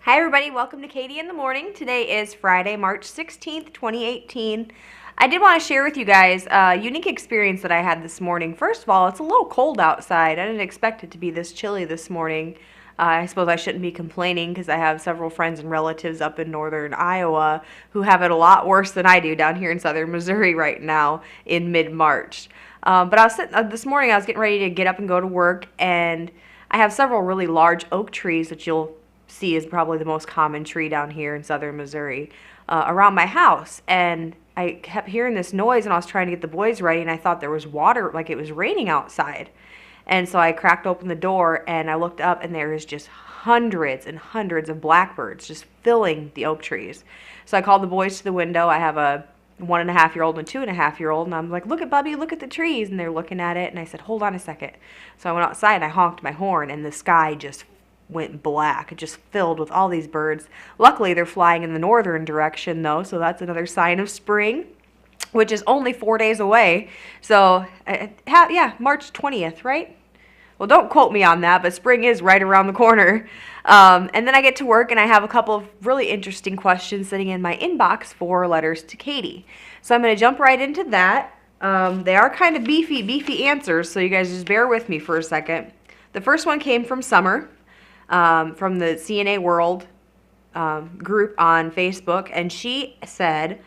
Hi everybody, welcome to Katie in the Morning. Today is Friday, March 16th, 2018. I did want to share with you guys a unique experience that I had this morning. First of all, it's a little cold outside. I didn't expect it to be this chilly this morning. I suppose I shouldn't be complaining because I have several friends and relatives up in northern Iowa who have it a lot worse than I do down here in southern Missouri right now in mid-March. But I was sitting, this morning I was getting ready to get up and go to work, and I have several really large oak trees that you'll see is probably the most common tree down here in southern Missouri around my house. And I kept hearing this noise, and I was trying to get the boys ready, and I thought there was water, like it was raining outside. And so I cracked open the door, and I looked up, and there was just hundreds and hundreds of blackbirds just filling the oak trees. So I called the boys to the window. I have a 1.5-year-old and a 2.5-year-old, and I'm like, "Look at Bubby, look at the trees." And they're looking at it, and I said, "Hold on a second." So I went outside, and I honked my horn, and the sky just went black. It just filled with all these birds. Luckily, they're flying in the northern direction, though, so that's another sign of spring, which is only 4 days away. So, yeah, March 20th, right? Well, don't quote me on that, but spring is right around the corner. And then I get to work, and I have a couple of really interesting questions sitting in my inbox for letters to Katie. So I'm going to jump right into that. They are kind of beefy answers, so you guys just bear with me for a second. The first one came from Summer, from the CNA World group on Facebook, and she said,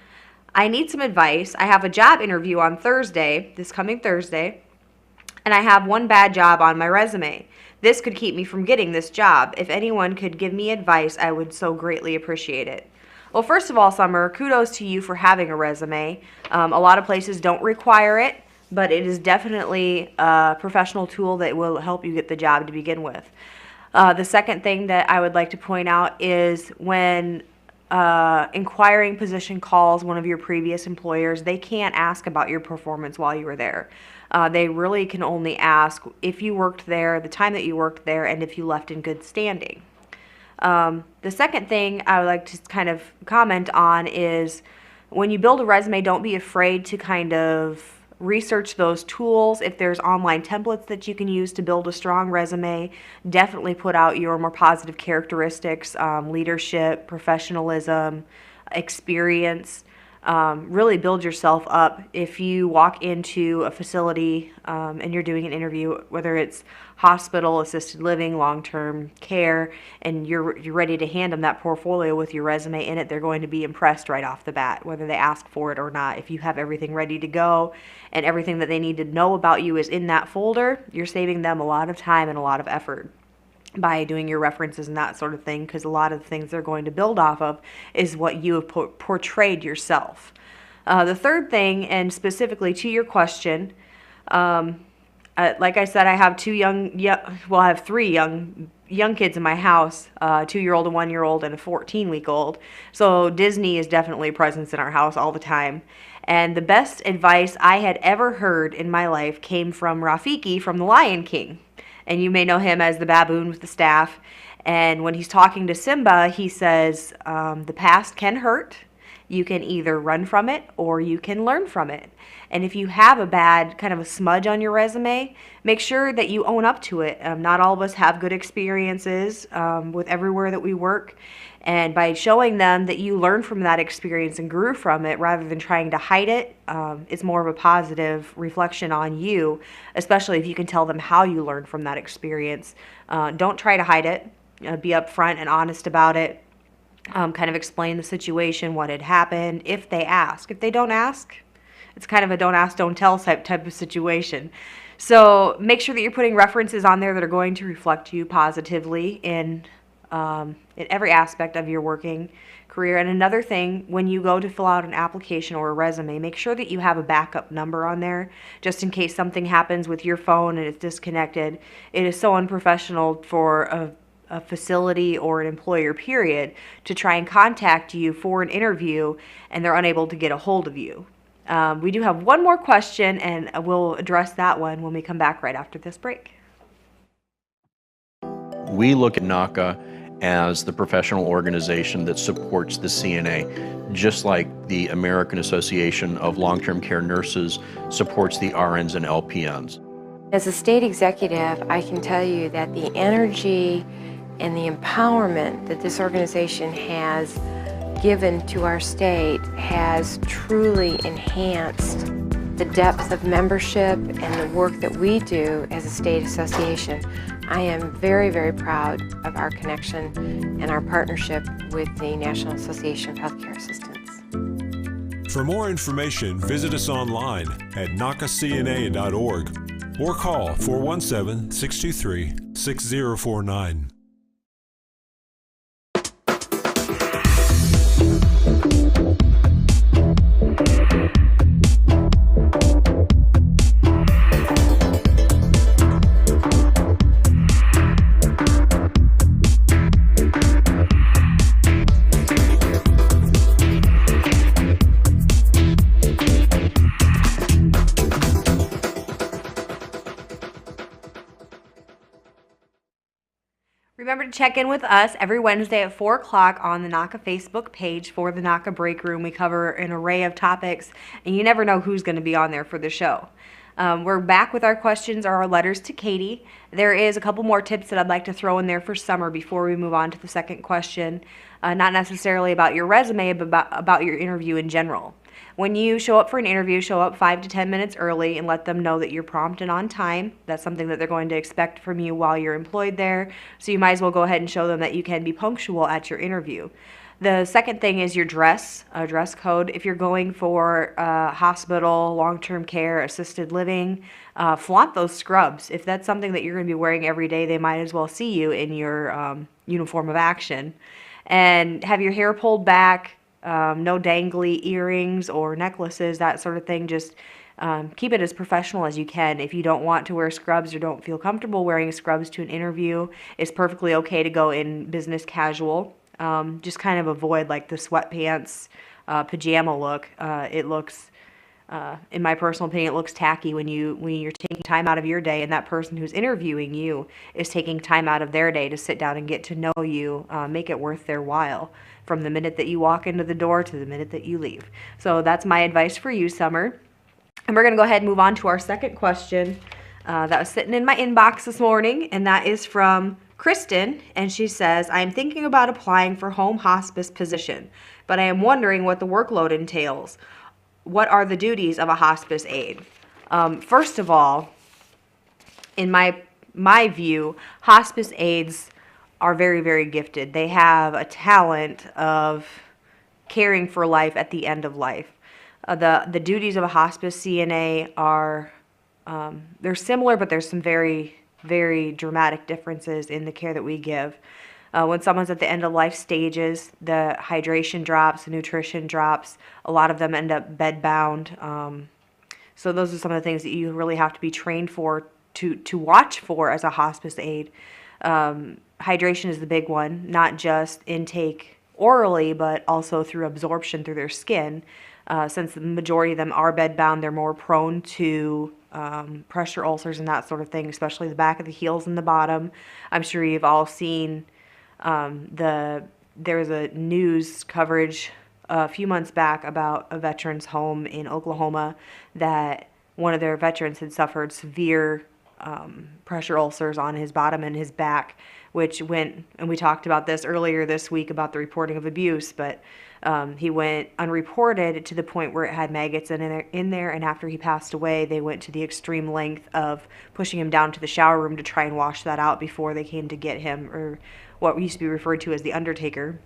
"I need some advice. I have a job interview on Thursday, this coming Thursday, and I have one bad job on my resume. This could keep me from getting this job. If anyone could give me advice, I would so greatly appreciate it." Well, first of all, Summer, kudos to you for having a resume. A lot of places don't require it, but it is definitely a professional tool that will help you get the job to begin with. The second thing that I would like to point out is when inquiring position calls one of your previous employers, they can't ask about your performance while you were there. They really can only ask if you worked there, the time that you worked there, and if you left in good standing. The second thing I would like to kind of comment on is when you build a resume, don't be afraid to kind of research those tools. If there's online templates that you can use to build a strong resume, definitely put out your more positive characteristics, leadership, professionalism, experience. Really build yourself up. If you walk into a facility and you're doing an interview, whether it's hospital, assisted living, long-term care, and you're ready to hand them that portfolio with your resume in it, they're going to be impressed right off the bat, whether they ask for it or not. If you have everything ready to go and everything that they need to know about you is in that folder, you're saving them a lot of time and a lot of effort by doing your references and that sort of thing, because a lot of the things they're going to build off of is what you have portrayed yourself. The third thing, and specifically to your question, like I said, I have I have three young kids in my house, a 2-year-old, a 1-year-old, and a 14-week-old. So Disney is definitely a presence in our house all the time. And the best advice I had ever heard in my life came from Rafiki from The Lion King. And you may know him as the baboon with the staff. And when he's talking to Simba, he says, the past can hurt. You can either run from it or you can learn from it. And if you have a bad kind of a smudge on your resume, make sure that you own up to it. Not all of us have good experiences with everywhere that we work. And by showing them that you learned from that experience and grew from it rather than trying to hide it, it's more of a positive reflection on you, especially if you can tell them how you learned from that experience. Don't try to hide it. Be upfront and honest about it. Kind of explain the situation, what had happened, if they ask. If they don't ask, it's kind of a don't ask, don't tell type of situation. So make sure that you're putting references on there that are going to reflect you positively in every aspect of your working career. And another thing, when you go to fill out an application or a resume, make sure that you have a backup number on there just in case something happens with your phone and it's disconnected. It is so unprofessional for a facility or an employer, period, to try and contact you for an interview and they're unable to get a hold of you. We do have one more question, and we'll address that one when we come back right after this break. We look at NACA as the professional organization that supports the CNA, just like the American Association of Long-Term Care Nurses supports the RNs and LPNs. As a state executive, I can tell you that the energy and the empowerment that this organization has given to our state has truly enhanced the depth of membership and the work that we do as a state association. I am very, very proud of our connection and our partnership with the National Association of Healthcare Assistants. For more information, visit us online at nacacna.org or call 417-623-6049. Remember to check in with us every Wednesday at 4 o'clock on the NACA Facebook page for the NACA Break Room. We cover an array of topics, and you never know who's going to be on there for the show. We're back with our questions or our letters to Katie. There is a couple more tips that I'd like to throw in there for summer before we move on to the second question. Not necessarily about your resume, but about your interview in general. When you show up for an interview, show up 5 to 10 minutes early and let them know that you're prompt and on time. That's something that they're going to expect from you while you're employed there. So you might as well go ahead and show them that you can be punctual at your interview. The second thing is your dress code. If you're going for hospital, long-term care, assisted living, flaunt those scrubs. If that's something that you're going to be wearing every day, they might as well see you in your uniform of action. And have your hair pulled back. No dangly earrings or necklaces, that sort of thing. Just keep it as professional as you can. If you don't want to wear scrubs or don't feel comfortable wearing scrubs to an interview, it's perfectly okay to go in business casual. Just kind of avoid like the sweatpants, pajama look. It looks, in my personal opinion, it looks tacky when you're taking time out of your day and that person who's interviewing you is taking time out of their day to sit down and get to know you, make it worth their while from the minute that you walk into the door to the minute that you leave. So that's my advice for you, Summer. And we're going to go ahead and move on to our second question that was sitting in my inbox this morning, and that is from Kristen, and she says, I am thinking about applying for home hospice position, but I am wondering what the workload entails. What are the duties of a hospice aide? First of all, in my view, hospice aides are very, very gifted. They have a talent of caring for life at the end of life. The duties of a hospice CNA are, they're similar, but there's some very, very dramatic differences in the care that we give. When someone's at the end of life stages, the hydration drops, the nutrition drops. A lot of them end up bed bound. So those are some of the things that you really have to be trained for to watch for as a hospice aide. Hydration is the big one, not just intake orally, but also through absorption through their skin. Since the majority of them are bed bound, they're more prone to pressure ulcers and that sort of thing, especially the back of the heels and the bottom. I'm sure you've all seen there was a news coverage a few months back about a veteran's home in Oklahoma that one of their veterans had suffered severe pressure ulcers on his bottom and his back, which went, and we talked about this earlier this week about the reporting of abuse, but he went unreported to the point where it had maggots in there, and after he passed away, they went to the extreme length of pushing him down to the shower room to try and wash that out before they came to get him, or what used to be referred to as the undertaker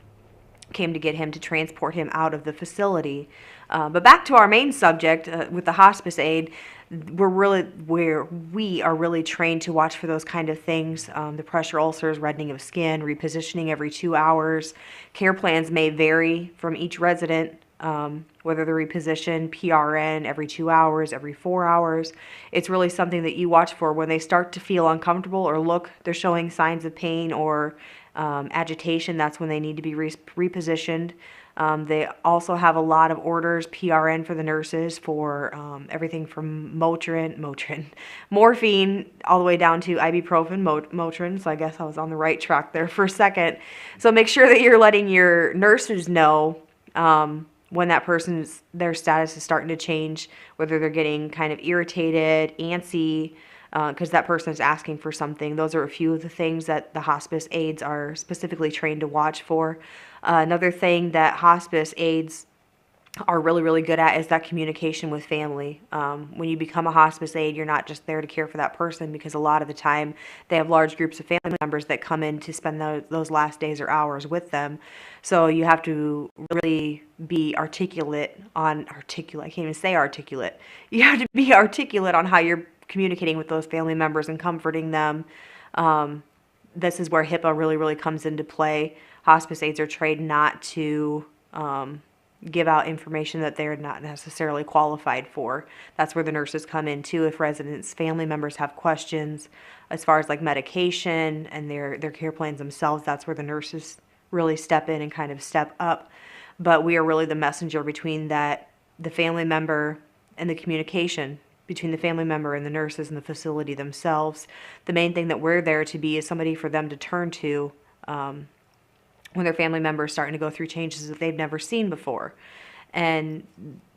came to get him to transport him out of the facility. But back to our main subject with the hospice aide, we are really trained to watch for those kind of things. The pressure ulcers, reddening of skin, repositioning every 2 hours. Care plans may vary from each resident, whether they're repositioned, PRN every 2 hours, every 4 hours. It's really something that you watch for when they start to feel uncomfortable or look, they're showing signs of pain or agitation. That's when they need to be repositioned. They also have a lot of orders, PRN for the nurses for everything from morphine, all the way down to ibuprofen, Motrin. So I guess I was on the right track there for a second. So make sure that you're letting your nurses know when that their status is starting to change, whether they're getting kind of irritated, antsy, because that person is asking for something. Those are a few of the things that the hospice aides are specifically trained to watch for. Another thing that hospice aides are really, really good at is that communication with family. When you become a hospice aide, you're not just there to care for that person, because a lot of the time they have large groups of family members that come in to spend those last days or hours with them. So you have to really be articulate. I can't even say articulate. You have to be articulate on how you're communicating with those family members and comforting them. This is where HIPAA really, really comes into play. Hospice aides are trained not to give out information that they're not necessarily qualified for. That's where the nurses come in too. If residents, family members have questions as far as like medication and their care plans themselves, that's where the nurses really step in and kind of step up. But we are really the messenger between the family member and the communication between the family member and the nurses and the facility themselves. The main thing that we're there to be is somebody for them to turn to when their family member is starting to go through changes that they've never seen before. And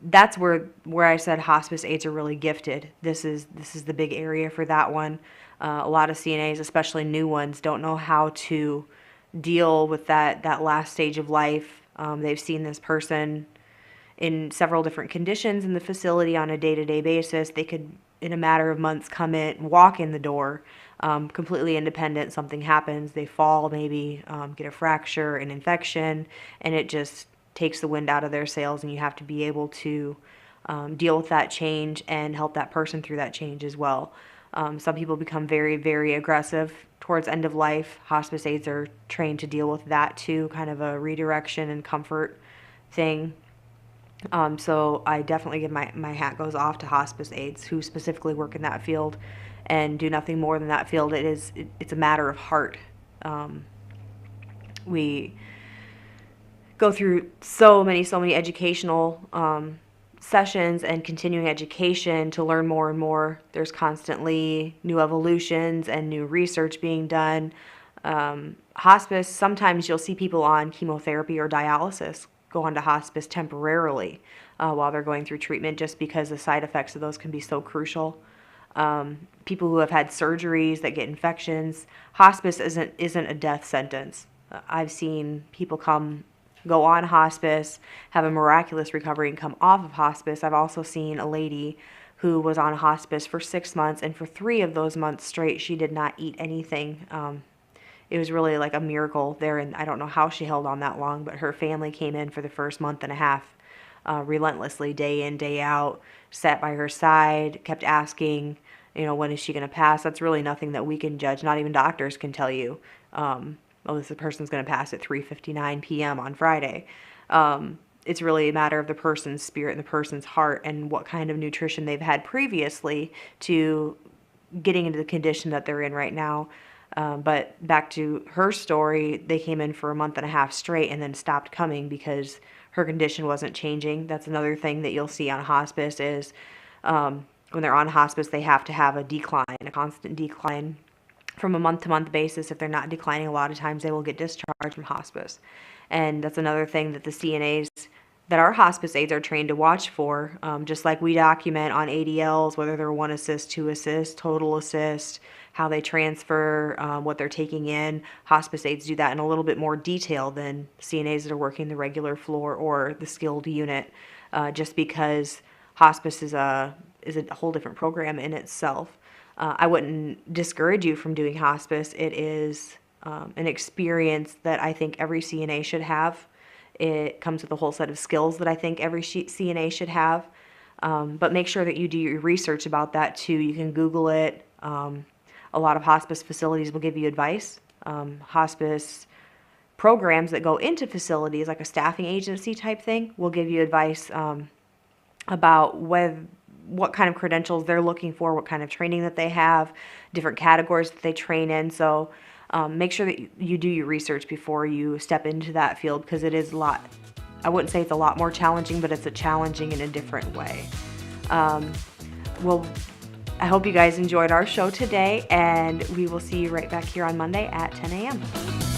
that's where I said hospice aides are really gifted. This is the big area for that one. A lot of CNAs, especially new ones, don't know how to deal with that last stage of life. They've seen this person in several different conditions in the facility on a day-to-day basis. They could, in a matter of months, come in, walk in the door, completely independent. Something happens, they fall, maybe get a fracture, an infection, and it just takes the wind out of their sails, and you have to be able to deal with that change and help that person through that change as well. Some people become very, very aggressive towards end of life. Hospice aides are trained to deal with that too, kind of a redirection and comfort thing. So I definitely give my hat goes off to hospice aides who specifically work in that field and do nothing more than that field. It's a matter of heart. We go through so many educational sessions and continuing education to learn more and more. There's constantly new evolutions and new research being done. Hospice, sometimes you'll see people on chemotherapy or dialysis go on to hospice temporarily while they're going through treatment, just because the side effects of those can be so crucial. People who have had surgeries that get infections, hospice isn't a death sentence. I've seen people go on hospice, have a miraculous recovery, and come off of hospice. I've also seen a lady who was on hospice for 6 months, and for 3 of those months straight, she did not eat anything. It was really like a miracle there, and I don't know how she held on that long, but her family came in for the first month and a half, relentlessly, day in, day out, sat by her side, kept asking, when is she going to pass? That's really nothing that we can judge. Not even doctors can tell you, this person's going to pass at 3:59 p.m. on Friday. It's really a matter of the person's spirit and the person's heart and what kind of nutrition they've had previously to getting into the condition that they're in right now. But back to her story, they came in for a month and a half straight and then stopped coming because her condition wasn't changing. That's another thing that you'll see on hospice is when they're on hospice, they have to have a constant decline from a month-to-month basis. If they're not declining, a lot of times they will get discharged from hospice. And that's another thing that the CNAs that our hospice aides are trained to watch for, just like we document on ADLs, whether they're 1 assist, 2 assist, total assist, how they transfer, what they're taking in. Hospice aides do that in a little bit more detail than CNAs that are working the regular floor or the skilled unit, just because hospice is a whole different program in itself. I wouldn't discourage you from doing hospice. It is an experience that I think every CNA should have. It comes with a whole set of skills that I think every CNA should have. But make sure that you do your research about that too. You can Google it. A lot of hospice facilities will give you advice. Hospice programs that go into facilities, like a staffing agency type thing, will give you advice about what kind of credentials they're looking for, what kind of training that they have, different categories that they train in. So make sure that you do your research before you step into that field, because it is a lot. I wouldn't say it's a lot more challenging, but it's a challenging in a different way. Well, I hope you guys enjoyed our show today, and we will see you right back here on Monday at 10 a.m.